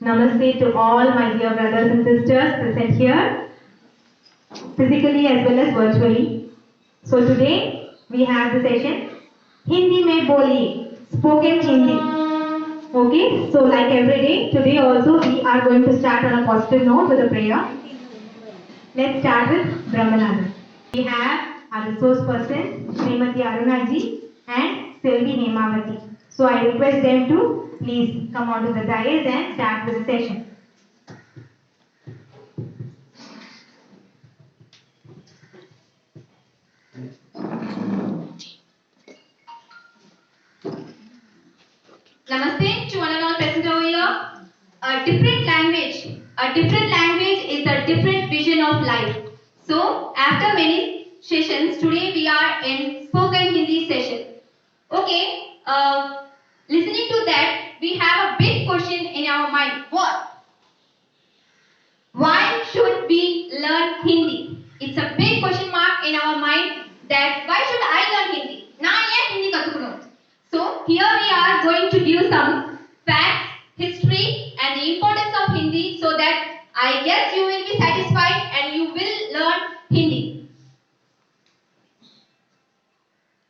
Namaste to all my dear brothers and sisters present here, physically as well as virtually. So today we have the session Hindi mein boliye, spoken Hindi. Okay, so like every day, today also we are going to start on a positive note with a prayer. Let's start with Brahmananda. We have our resource person, Srimati Aruna ji and Selvi Hemavati. So I request them to please come onto the dais and start with the session. Namaste to one and all present over here. A different language is a different vision of life. So after many sessions, today we are in spoken Hindi session. Okay, listening to that, we have a big question in our mind. What? Why should we learn Hindi? It's a big question mark in our mind that why should I learn Hindi? Na yen Hindi katukunu. So here we are going to give some facts, history and the importance of Hindi so that I guess you will be satisfied and you will learn Hindi.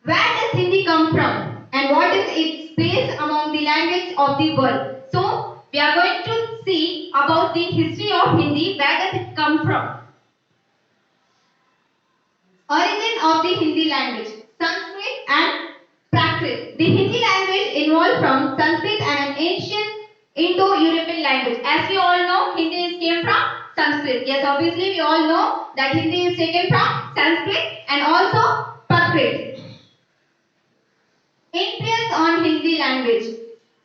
Where does Hindi come from and what is its place among the language of the world? So we are going to see about the history of Hindi. Where does it come from? Origin of the Hindi language, Sanskrit and Prakrit. The Hindi language evolved from Sanskrit and an ancient Indo-European language. As we all know, Hindi came from Sanskrit. Yes, obviously we all know that Hindi is taken from Sanskrit and also Prakrit. Influence on Hindi language.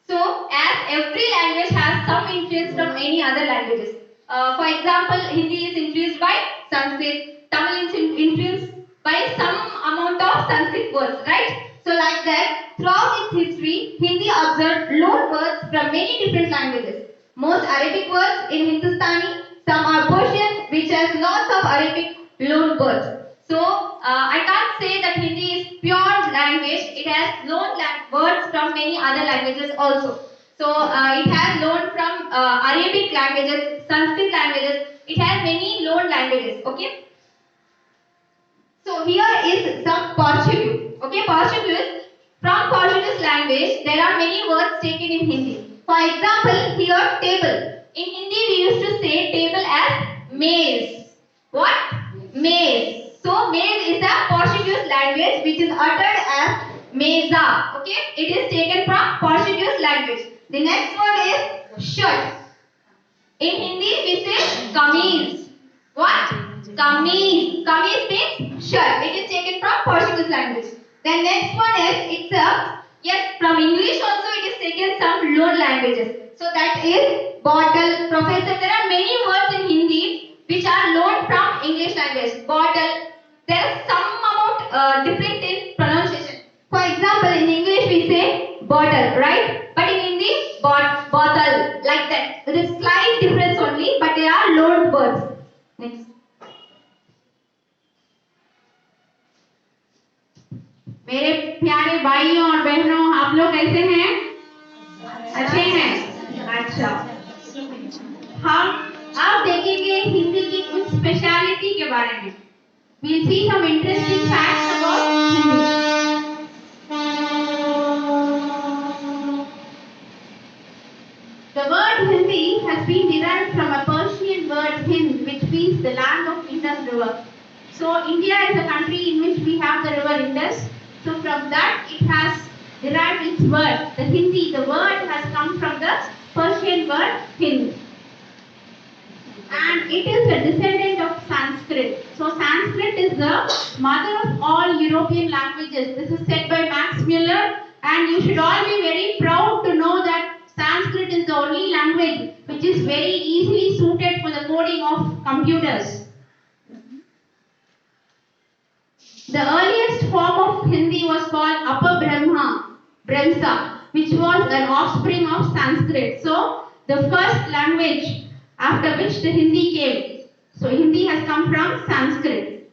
So, as every language has some influence from any other languages. For example, Hindi is influenced by Sanskrit, Tamil is influenced by some amount of Sanskrit words, right? So like that, throughout its history, Hindi observed loan words from many different languages. Most Arabic words in Hindustani, some are Persian, which has lots of Arabic loan words. So I can't say that Hindi is pure language. It has loan words from many other languages also. So it has loan from Arabic languages, Sanskrit languages. It has many loan languages. Okay. So here is some Portuguese. Okay, Portuguese. From Portuguese language, there are many words taken in Hindi. For example, here table. In Hindi, we used to say table as maize. What? Maize. So maize is a Portuguese language which is uttered as mesa. Okay, it is taken from Portuguese language. The next word is shirt. In Hindi, we say kameez. What? Kameez. Kameez means shirt. It is taken from Portuguese language. Then next one is it's a yes, from English also it is taken some loan languages. So that is bottle, professor. There are many words in Hindi which are loaned from English language. Bottle. There is some amount different in pronunciation. For example, in English we say bottle, right? But in Hindi, bottle, like that. There is slight difference only, but they are loaned words. Next. मेरे प्यारे भाइयों और बहनों, आप लोग कैसे हैं? अच्छे हैं? अच्छा। हम अब देखेंगे हिंदी की कुछ स्पेशलिटी के बारे में. We'll see some interesting facts about Hindi. The word Hindi has been derived from a Persian word Hind, which means the land of Indus River. So India is a country in which we have the river Indus. So from that it has derived its word. The Hindi, the word has come from the Persian word Hind. And it is a descendant of Sanskrit. So Sanskrit is the mother of all European languages. This is said by Max Muller, and you should all be very proud to know that Sanskrit is the only language which is very easily suited for the coding of computers. The earliest form of Hindi was called Upper Brahmsa, which was an offspring of Sanskrit. So the first language after which the Hindi came. So Hindi has come from Sanskrit.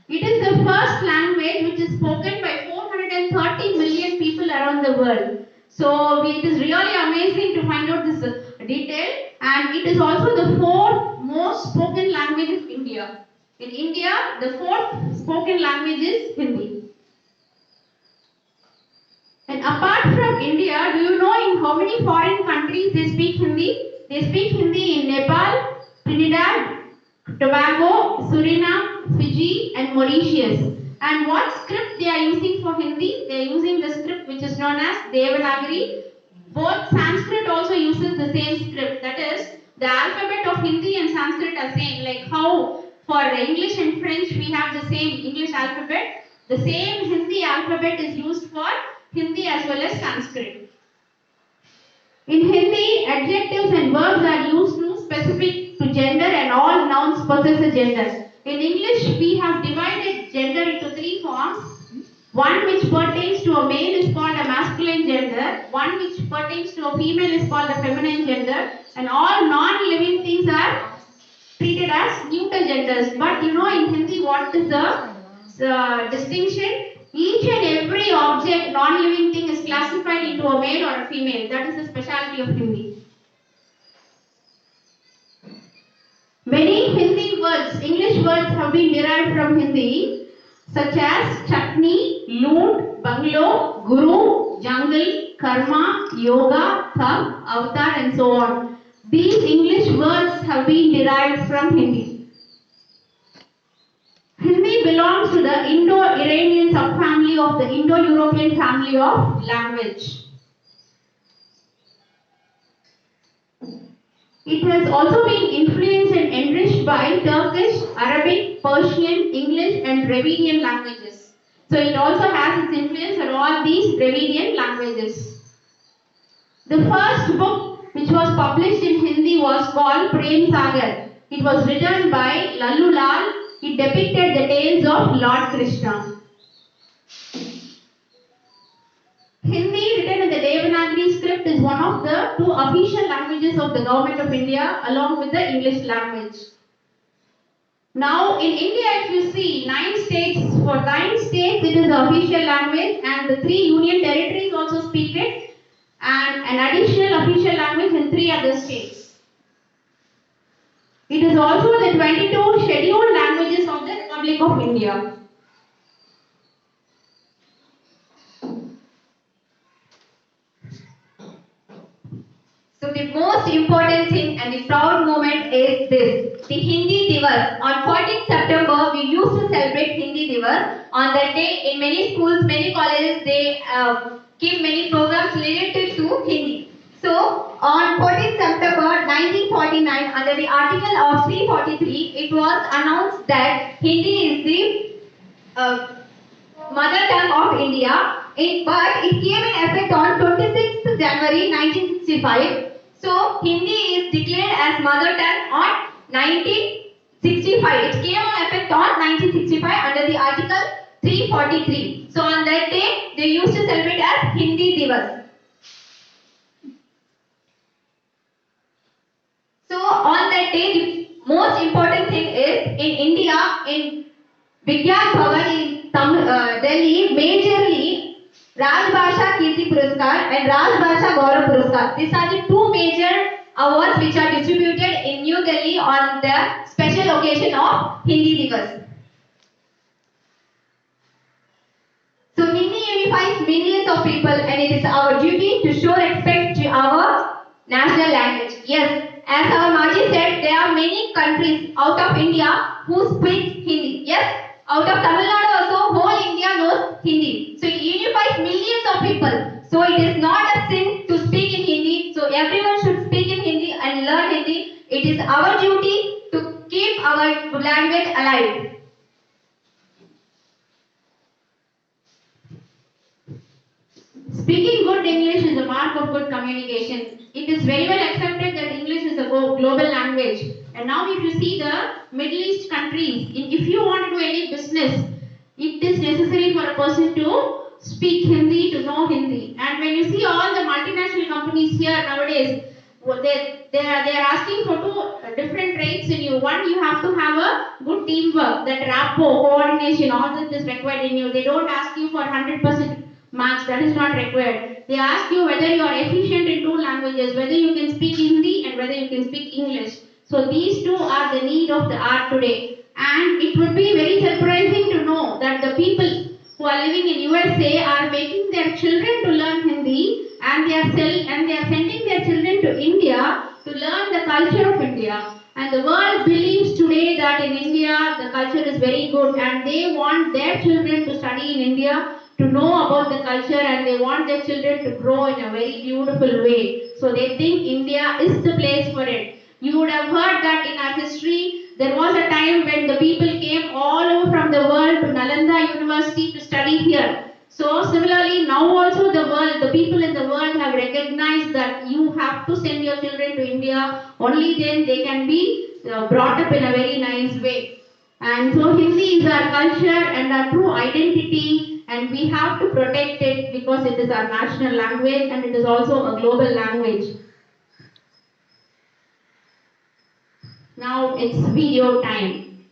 It is the first language which is spoken by 430 million people around the world. So it is really amazing to find out this detail, and it is also the fourth most spoken language of India. In India, the fourth spoken language is Hindi. And apart from India, do you know in how many foreign countries they speak Hindi? They speak Hindi in Nepal, Trinidad, Tobago, Suriname, Fiji, and Mauritius. And what script they are using for Hindi? They are using the script which is known as Devanagari. Both Sanskrit also uses the same script. That is, the alphabet of Hindi and Sanskrit are same. Like how for English and French we have the same English alphabet, the same Hindi alphabet is used for Hindi as well as Sanskrit. In Hindi, adjectives and verbs are used to specific to gender, and all nouns possess a gender. In English, we have divided gender into three forms. One which pertains to a male is called a masculine gender. One which pertains to a female is called a feminine gender. And all non-living things are treated as neuter genders. But you know in Hindi what is the distinction? Each and every object, non-living thing is classified into a male or a female. That is the specialty of Hindi. Many Hindi words, English words have been derived from Hindi, such as chutney, loot, bungalow, guru, jungle, karma, yoga, thumb, avatar, and so on. These English words have been derived from Hindi. Hindi belongs to the Indo-Iranian subfamily of the Indo-European family of language. It has also been influenced and enriched by Turkish, Arabic, Persian, English, and Dravidian languages. So it also has its influence on all these Dravidian languages. The first book which was published in Hindi was called Prem Sagar. It was written by Lallu Lal. It depicted the tales of Lord Krishna. Hindi, written in the Devanagari script, is one of the two official languages of the Government of India along with the English language. Now in India, if you see 9 states, for 9 states it is the official language, and the 3 union territories also speak it, and an additional official language in 3 other states. It is also the 22 scheduled languages of the Republic of India. So the most important thing and the proud moment is this, the Hindi Divas. On 14th September, we used to celebrate Hindi Divas. On that day, in many schools, many colleges, they give many programs related to Hindi. So, on 14th September 1949, under the article of 343, it was announced that Hindi is the mother tongue of India. But it came in effect on 26th January 1965. So, Hindi is declared as mother tongue on 1965. It came on effect on 1965 under the article 343. So, on that day, they used to celebrate as Hindi Divas. So, on that day, the most important thing is in India, in Vigyan Bhavan in Delhi, majorly Raj Bhasha Kirti Puraskar and Raj Bhasha Gaurav Puraskar. These are the 2 major awards which are distributed in New Delhi on the special occasion of Hindi Divas. So Hindi unifies millions of people, and it is our duty to show respect to our national language. Yes, as our Maji said, there are many countries out of India who speak Hindi. Yes, out of Tamil Nadu also, whole India knows Hindi. So it unifies millions of people. So it is not a sin to speak in Hindi. So everyone should speak in Hindi and learn Hindi. It is our duty to keep our language alive. Speaking good English is a mark of good communication. It is very well accepted that English is a global language. And now if you see the Middle East countries, if you want to do any business, it is necessary for a person to speak Hindi, to know Hindi. And when you see all the multinational companies here nowadays, they are asking for 2 different traits in you. One, you have to have a good teamwork, that rapport, coordination, all that is required in you. They don't ask you for 100% marks, that is not required. They ask you whether you are efficient in two languages, whether you can speak Hindi and whether you can speak English. So these two are the need of the hour today. And it would be very surprising to know that the people who are living in USA are making their children to learn Hindi, and they are sending their children to India to learn the culture of India. And the world believes today that in India the culture is very good, and they want their children to study in India, to know about the culture, and they want their children to grow in a very beautiful way. So they think India is the place for it. You would have heard that in our history there was a time when the people came all over from the world to Nalanda University to study here. So similarly, now also the people in the world have recognized that you have to send your children to India. Only then they can be brought up in a very nice way. And so Hindi is our culture and our true identity, and we have to protect it because it is our national language and it is also a global language. Now it's video time.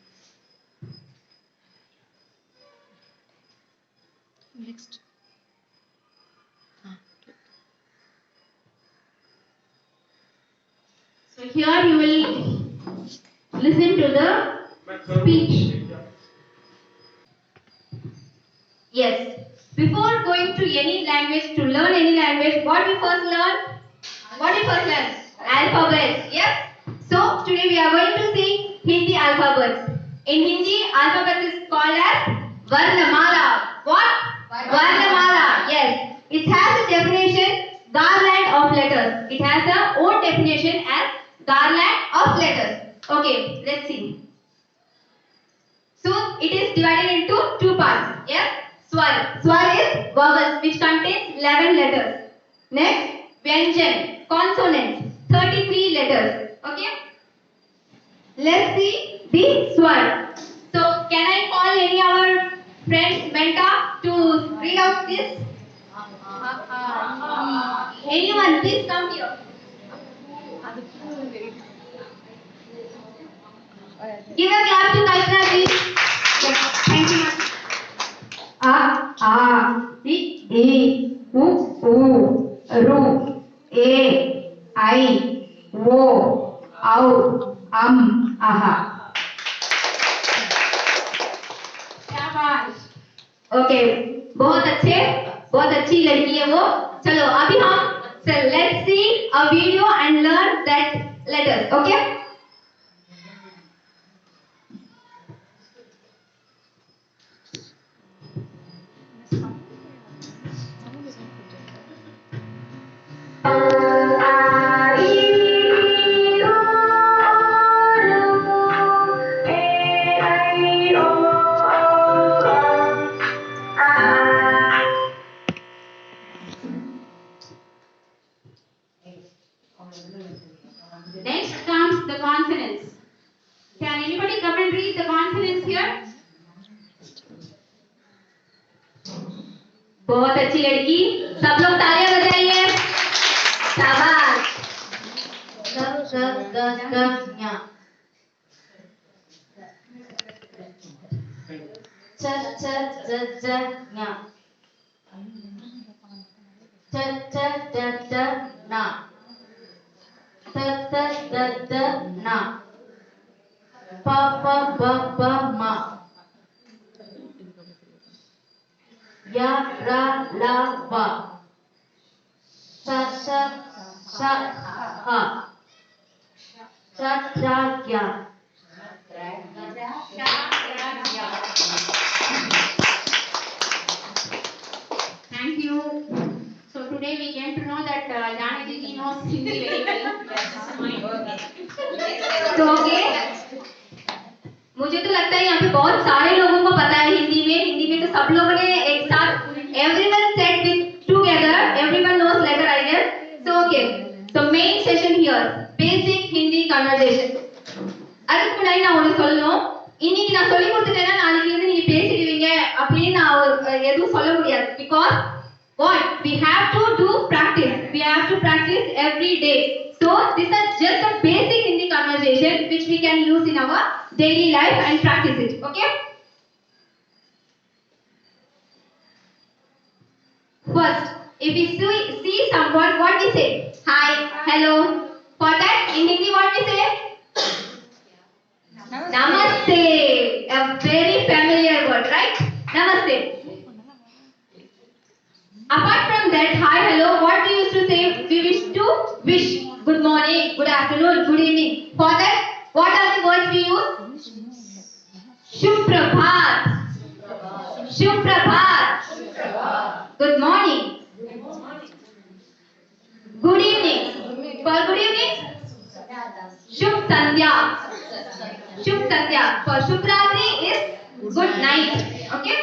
Next. So here you will listen to the speech. Yes. Before going to any language, to learn any language, what we first learn? What we first learn? Alphabets. Yes. So today we are going to see Hindi alphabets. In Hindi, alphabet is called as Varnamala. What? Varnamala. Yes. It has a definition, garland of letters. It has a own definition as garland of letters. Okay, let's see. So it is divided into two parts. Yes. Swar. Swar is vowels which contains 11 letters. Next, Vyanjan, consonants, 33 letters. Okay. Let's see the swar. So can I call any of our friends, Menta, to read out this? Anyone, please come here. Give a clap to Kalpana, please. Yes, thank you, ma'am. A, I, U, Ru, E, I, O, Au, Aha. शाबाश. Okay, बहुत अच्छी लड़की है वो. चलो अभी हम let's see a video and learn that letters. Okay. Next comes the consonants. Can anybody come and read the consonants here? बहुत अच्छी लड़की. सब लोग तालियां बजाइए. शाबाश. Ya, ra, la, va. Sa, ha. Sa, ya. Thank you. So today we came to know that Janaki knows Hindi very well. तो okay. मुझे तो लगता है यहाँ पे बहुत सारे लोगों को पता है हिंदी में तो सब लोगों ने एक साथ everyone said with together, everyone knows letter I guess. So okay, so main session here, basic Hindi conversation. அதுக்கு முன்னாடி நான் ஒன்னு சொல்லணும். இன்னைக்கு நான் சொல்லி கொடுத்துட்டேன்னா நாளைக்கு இருந்து நீங்க பேசிடுவீங்க அப்படின்னு நான் எதுவும் சொல்ல முடியாது. Because what? We have to do practice. We have to practice every day. So this is just a basic Hindi conversation which we can use in our daily life and practice it. Okay? First, If we see someone, what we say? Hi, hello. For that, in Hindi, what we say? Namaste. A very familiar word, right? Namaste. Apart from that, hi, hello, what we used to say? We wish good morning, good afternoon, good evening. For that, what are the words we use? Shubh Prabhat. Shubh Prabhat. Good morning. Good evening. For good evening, Shubh Sandhya. Shubh Sandhya. For Shubh Ratri is good night. Okay?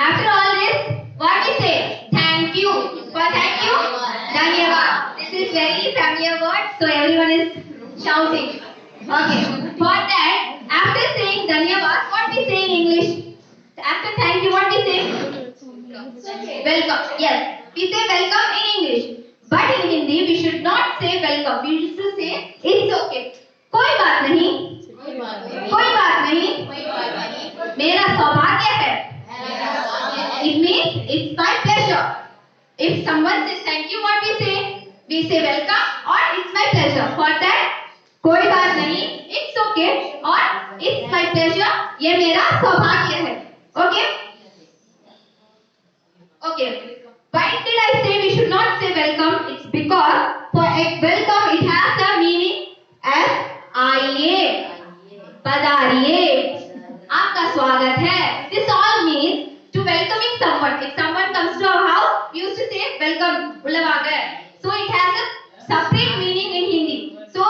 After all this, what we say? Thank you. For thank you, Dhanyavad. This is very familiar word, so everyone is shouting. Okay. For that, after saying Dhanyavad, what we say in English? After thank you, what we say? Welcome. Yes. We say welcome in English. But in Hindi, we should not say welcome. We used to say it's okay. कोई बात नहीं. कोई बात नहीं. मेरा सौभाग्य है. It means it's my pleasure. If someone says thank you, what we say? We say welcome or it's my pleasure. For that, कोई बात नहीं, it's okay or it's my pleasure. ये मेरा सौभाग्य है. Okay? Okay. Why did I say we should not say welcome? It's because for a welcome it has a meaning as आइए, पधारिए, आपका स्वागत है. This all means to welcoming someone. If someone comes to our house, we used to say welcome, ullavanga. So it has a separate meaning in Hindi. So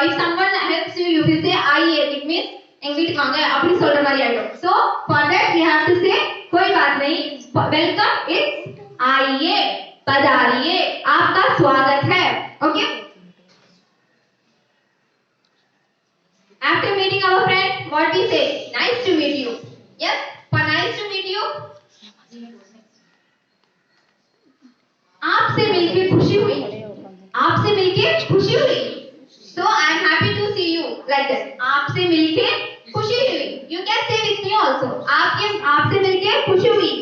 if someone helps you, you will say आइए. It means எங்க வீட்டுக்கு வாங்க அப்படி சொல்ற மாதிரி ஆயிடும். So for that we have to say कोई बात नहीं. Welcome it's आइए, पधारिए, आपका स्वागत है. Okay? After meeting our friend, what we say? Nice to meet you. Yes? For nice to meet you. आपसे मिलके खुशी हुई. आपसे मिलके खुशी हुई. So I am happy to see you like that. आपसे मिलके खुशी हुई. You can say with me also. आपसे मिलके खुशी हुई.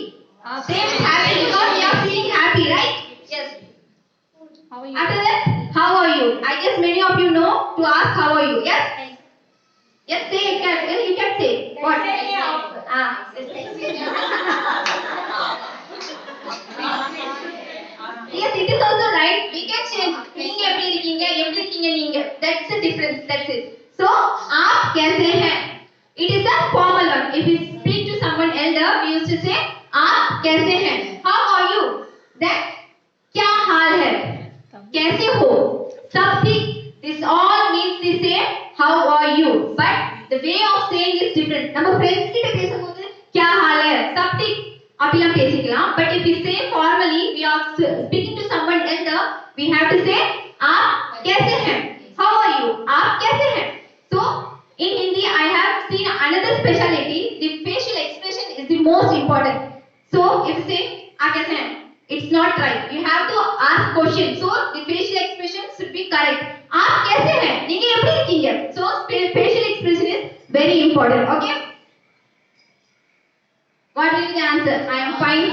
Same happy because we are feeling happy, right? Yes. How are you? After that, how are you? I guess many of you know to ask how are you. Yes? Yes, say it. You can say. What? Yes, it is also right. We can change. நீங்க எப்படி இருக்கீங்க நீங்க. That's the difference. That's it. So, आप कैसे हैं? It is a formal one. If we speak to someone elder, we used to say आप कैसे हैं? How are you? Then क्या हाल है? कैसे हो? सब ठीक. This all means the same. How are you? But the way of saying is different. நம்ம friends கிட்ட பேசும்போது क्या हाल है? सब ठीक. அப்படிலாம் பேசிக்கலாம். But if we say formally, we are speaking to someone elder, we have to say आप कैसे हैं? How are you? आप कैसे हैं? So in Hindi, I have seen another speciality. The facial expression is the most important. So if you say आप कैसे हैं, it's not right. You have to ask question. So the facial expression should be correct. आप कैसे हैं? நீங்க எப்படி இருக்கீங்க? So facial expression is very important. Okay? What will be the answer? I am fine.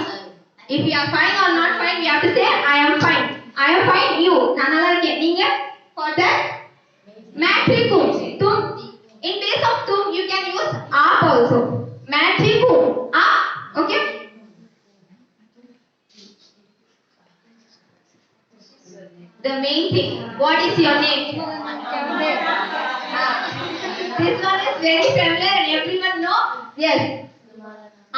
If you are fine or not fine, we have to say I am fine. I am fine. You. நான் நல்லா இருக்கேன். நீங்க? For that, मैं ठीक हूँ. तुम. In place of तुम, you can use आप also. मैं ठीक हूँ. आप. Okay? The main thing. What is your name? This one is very familiar and everyone know. Yes.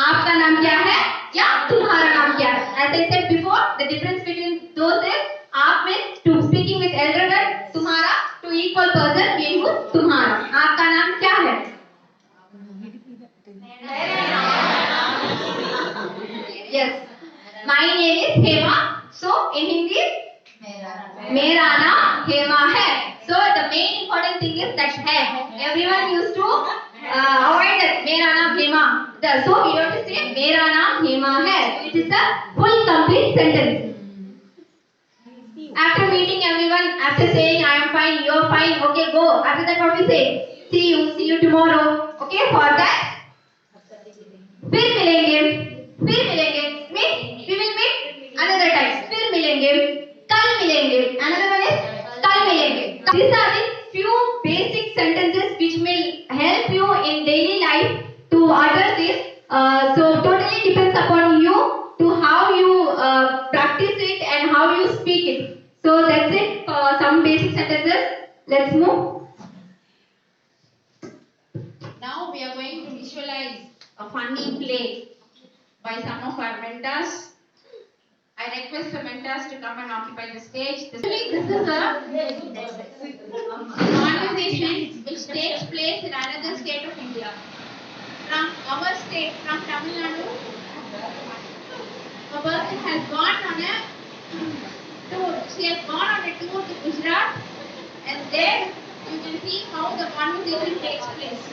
आपका नाम क्या है या तुम्हारा नाम क्या है? As I said before, the difference between those is आप means to speaking with elder one, तुम्हारा to equal person we use तुम्हारा. आपका नाम क्या है? Yes. My name is Hema. So in Hindi, मेरा नाम हेमा है. So the main important thing is that है. Everyone used to avoid that. मेरा नाम Hema. So we have to say मेरा नाम हेमा है. It is a full complete sentence. After meeting everyone, after saying I am fine, you are fine, okay, go. After that what we say? See you tomorrow. Okay, for that फिर मिलेंगे. फिर These are the few basic sentences which will help you in daily life to utter this. So totally depends upon you to how you practice it and how you speak it. So that's it for some basic sentences. Let's move. Now we are going to visualize a funny play by some of our mentors. I request the mentors to come and occupy the stage. This is a conversation which takes place in another state of India. From our state, from Tamil Nadu, a person has gone on a tour. She has gone on a tour to Gujarat, and there you can see how the conversation takes place.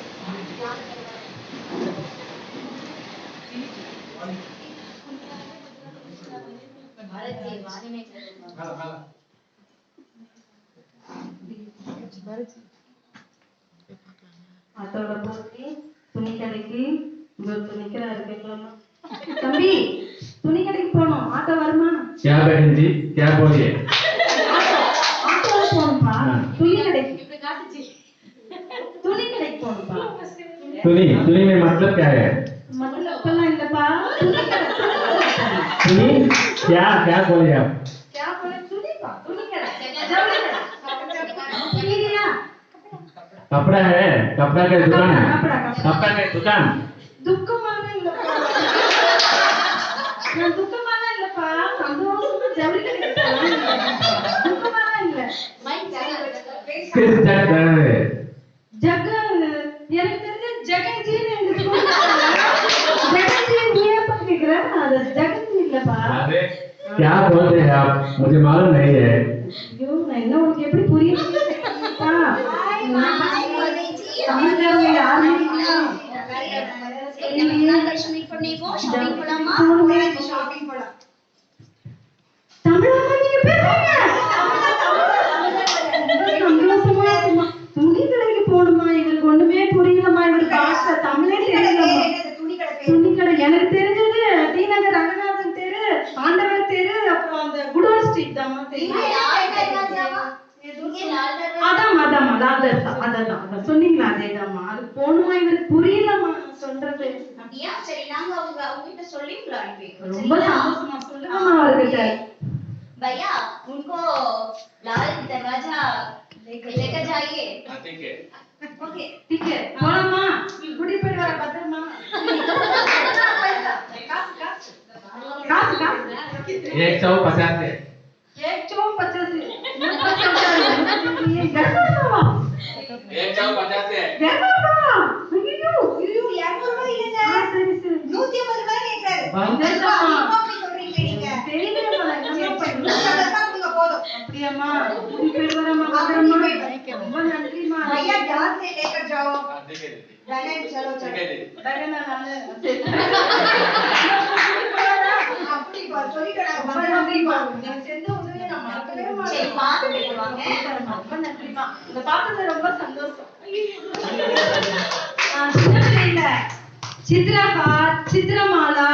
ஆட்டோல போய் துணி கடைக்கு இங்க ஒருத்தர் நிக்கிறாரு கேட்கலாமா? தம்பி துணி கடைக்கு போனோம், ஆட்டோ வருமா? क्या बहन जी क्या बोलिए ஆட்டோல போகணும்பா, துணி கடைக்கு இப்படி காட்டுச்சு. துணி கடைக்கு போகணும்பா. सुनी सुनी में मतलब क्या है மத்தப்பெல்லாம் இல்லப்பா, துணி கடை. सुनी क्या क्या बोले आप क्या बोले? துணிப்பா, துணி கடை, ஜவுளி கடை. புரியலையா? कपड़ा है कपड़ा का दुकान है कपड़ा कपड़ा का दुकान துக்கமான இல்லப்பா, நான் துக்கமான இல்லப்பா, சந்தோஷமா ஜவுளி கடைக்கு போறேன். துக்கமான இல்ல. किस जगह है ஜக எனக்கு தெரிஞ்ச ஜெகன்ஜின்னு எனக்கு ஜெகன்ஜி நீ எப்ப கேக்குற? அது ஜெகன்ஜி இல்லப்பா. अरे क्या बोल रहे हैं आप मुझे मालूम नहीं है ஐயோ நான் என்ன உனக்கு எப்படி புரியுது? தமிழ்காரங்க யாருமே இல்ல. தமிழம்மா நீங்க பேசுறீங்க? சந்தோஷமா இருக்குமா? துணி கடைக்கு போகணுமா? இவருக்கு ஒண்ணுமே புரியலமா, இவருக்கு பாஷை தமிழே தெரியலமா. துணி கடை எனக்கு தெரிஞ்சது டி நகர் ரங்கநாதன் தெரு, ஆண்டவர் தெரு, அப்புறம் அந்த குடோன் ஸ்ட்ரீட் தான் தெரியும். அதான் சொன்னீங்களா? அதேதாம்மா. அது போகணுமா, இவருக்கு புரியலமா சொல்றது. ரொம்ப சந்தோஷமா சொல்லுங்கம்மா அவர்கிட்ட. भैया उनको लाल दरवाजा लेकर जाइए। ठीक है ओके ठीक है போலாமா? குடி போய் வர பத்திரமா. காசு 150 है 150 150 है அப்படியாம்மா? குடி போய் வரமா பத்திரமா. ரொம்ப நன்றிமா. भैया ध्यान से लेकर जाओ। ठीक है डगन चलो चलो டகன நானு அப்படி பா சொல்லிட்டடா ரொம்ப நன்றிமா. நீங்க செஞ்ச உதவியை நான் மறக்கவே சரி மாட்டேன். பாத்து வாங்க। ரொம்ப நன்றிமா. இந்த பார்த்தது ரொம்ப சந்தோஷம். சின்ன பிள்ளைல சித்ரகார், சித்ரமாலா,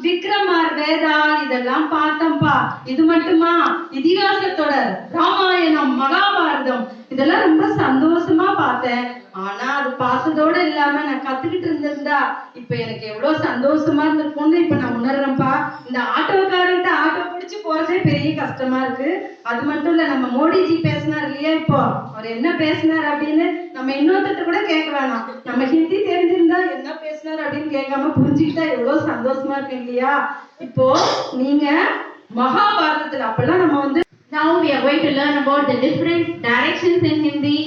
விக்ரமார், வேதாள் இதெல்லாம் பார்த்தோம்பா. இது மட்டுமா? இதிகாச தொடர், ராமாயணம், மகாபாரதம் இதெல்லாம் ரொம்ப சந்தோஷமா பார்த்தேன். ஆனா அது பார்த்ததோட இல்லாம நான் கத்துக்கிட்டு இருந்திருந்தா இப்ப எனக்கு எவ்வளவு சந்தோஷமா இருந்திருக்கும்னு இப்ப நான் உணர்றேன்ப்பா. இந்த ஆட்டோக்காரன்ட்ட ஆட்டோ பிடிச்சு போறதே பெரிய கஷ்டமா இருக்கு. அது மட்டும் இல்ல, நம்ம மோடிஜி பேசினார் இல்லையா, இப்போ அவர் என்ன பேசினார் அப்படின்னு நம்ம இன்னொருத்தட்ட கூட கேட்க வேணாம். நம்ம ஹிந்தி தெரிஞ்சிருந்தா என்ன பேசினார் அப்படின்னு கேட்காம புரிஞ்சுக்கிட்டா எவ்வளவு சந்தோஷமா இருக்கு இல்லையா? இப்போ நீங்க மகாபாரதத்துல அப்பெல்லாம் நம்ம வந்து Now we are going to learn about the different directions in Hindi,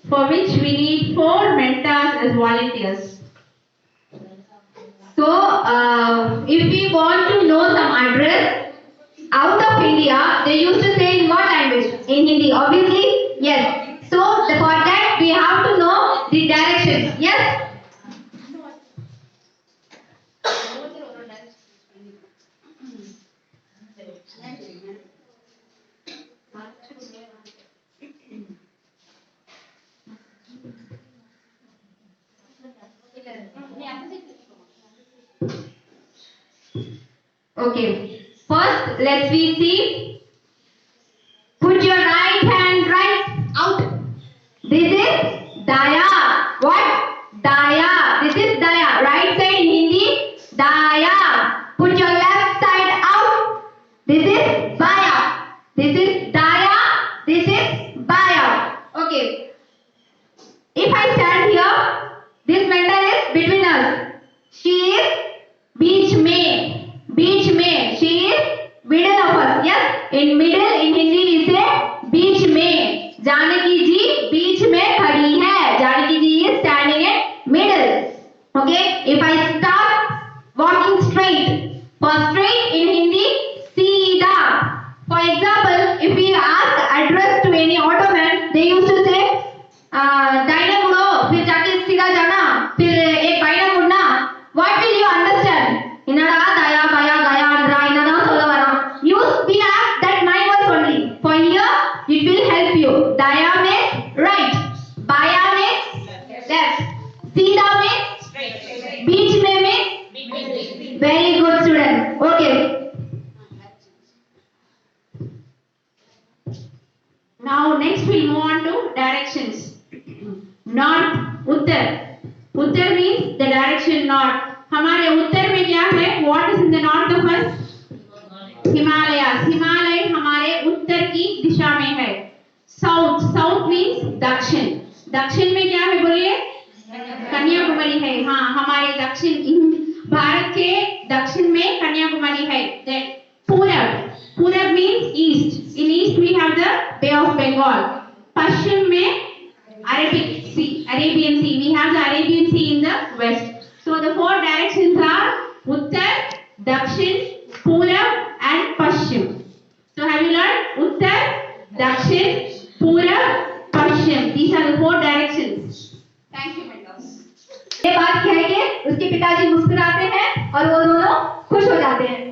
for which we need 4 mentors as volunteers. So if we want to know some address out of India, they used to say in what language? In Hindi, obviously. Yes. So for that we have to know the directions. Yes. Okay. First, let's see. Put your right hand right out. सीधा जाना फिर एक बाइना मुड़ना what will you understand என்னடா தயா பயா கயான்றா என்னதான் சொல்ல வரான் you will have that 9 words only for here it will help you daya means right baya means left सीधा means बीच में means very good student okay Now next we'll move on to directions. North, Uttar. Uttar means the direction north. हमारे उत्तर में क्या है? What is in the north of us? Himalayas. Himalaya हमारे उत्तर की दिशा में है. South, south means दक्षिण. दक्षिण में क्या है बोलिए? कन्याकुमारी है. हाँ, हमारे दक्षिण भारत के दक्षिण में कन्याकुमारी है. Then पूरब. पूरब means east. In east we have the Bay of Bengal. पश्चिम में Arabian Sea. We have the Arabian Sea in the west. So the four directions are Uttar, Dakshin, Purab and Paschim. So have you learned Uttar, Dakshin, Purab, Paschim? These are the four directions. Thank you, mentors. ये बात कह के उसके पिताजी मुस्कुराते हैं और वो दोनों खुश हो जाते हैं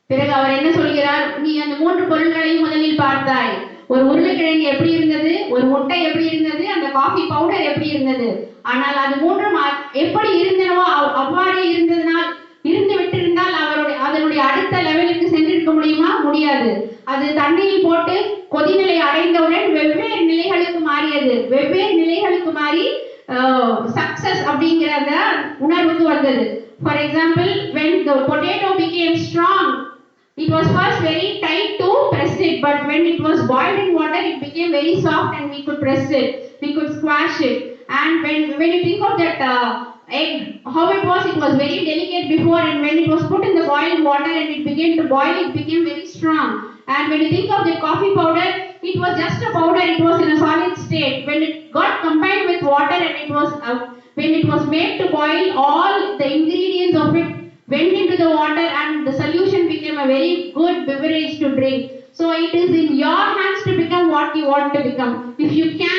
பிறகு அவர் என்ன சொல்கிறார் நீ அந்த மூன்று பொருட்களையும் முதலில் பார்த்தாய் ஒரு உருளைக்கிழங்கு எப்படி இருந்தது ஒரு முட்டை எப்படி இருந்தது அந்த காஃபி பவுடர் எப்படி இருந்தது ஆனால் அது மூன்றும் எப்படி இருந்தனவோ அவ்வாறே இருந்ததனால் இருந்து விட்டிருந்தால் அதனுடைய அடுத்த லெவலுக்கு சென்றிருக்க முடியுமா முடியாது அது தண்ணீரில் போட்டு கொதிநிலை அடைந்தவுடன் வெவ்வேறு நிலைகளுக்கு மாறியது வெவ்வேறு நிலைகளுக்கு மாறி சக்சஸ் அப்படிங்கிற அந்த உணர்வுக்கு வந்தது for example when the potato became strong it was first very tight to press it but when it was boiled in water it became very soft and we could press it we could squash it and when you think of that egg how it was very delicate before and when it was put in the boiling water and it began to boil it became very strong and when you think of the coffee powder it was just a powder it was in a solid state when it got combined with water and it was when it was made to boil all the ingredients of it went into the water and the solution became a very good beverage to drink so it is in your hands to become what you want to become if you can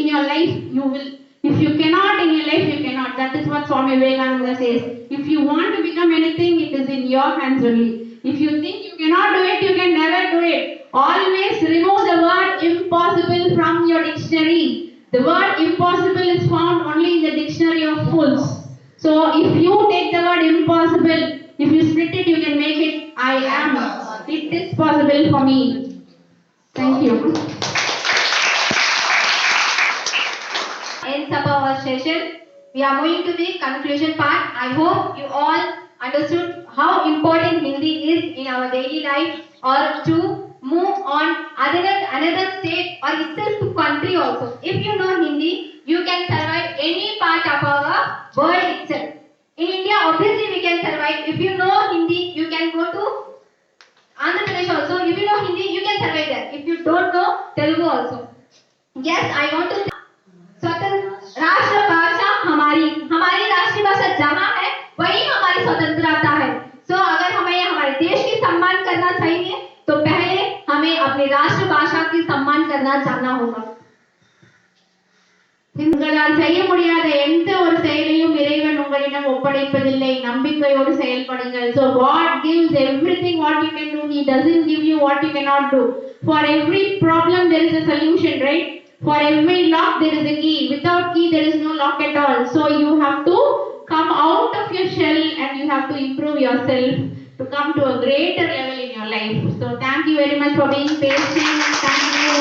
in your life you will if you cannot in your life you cannot that is what Swami Vivekananda says if you want to become anything it is in your hands only if you think you cannot do it you can never do it always remove the word impossible from your dictionary the word impossible is found only in the dictionary of fools so if you take the word impossible if you split it you can make it I am it is possible for me thank you ends up our session we are moving to the conclusion part I hope you all understood how important Hindi is in our daily life or to move on another state or itself to country also if you know Hindi you can survive any part of our world itself in India obviously we can survive if you know Hindi you can go to Andhra Pradesh also if you know Hindi you can survive there if you don't know Telugu also yes I want to स्वतंत्र राष्ट्र भाषा हमारी राष्ट्रीय भाषा जहाँ है वही हमारी स्वतंत्रता है सो अगर हमें हमारे देश की सम्मान करना चाहिए तो पहले हमें अपनी राष्ट्र भाषा की सम्मान करना जानना होगा உங்களால் செய்ய முடியாத எந்த ஒரு செயலையும் இறைவன் உங்களிடம் ஒப்படைப்பதில்லை நம்பிக்கையோடு செயல்படுங்கள் so God gives everything what you can do he doesn't give you what you cannot do for every problem there is a solution right for every lock there is a key without key there is no lock at all so you have to come out of your shell and you have to improve yourself to come to a greater level in your life so thank you very much for being patient thank you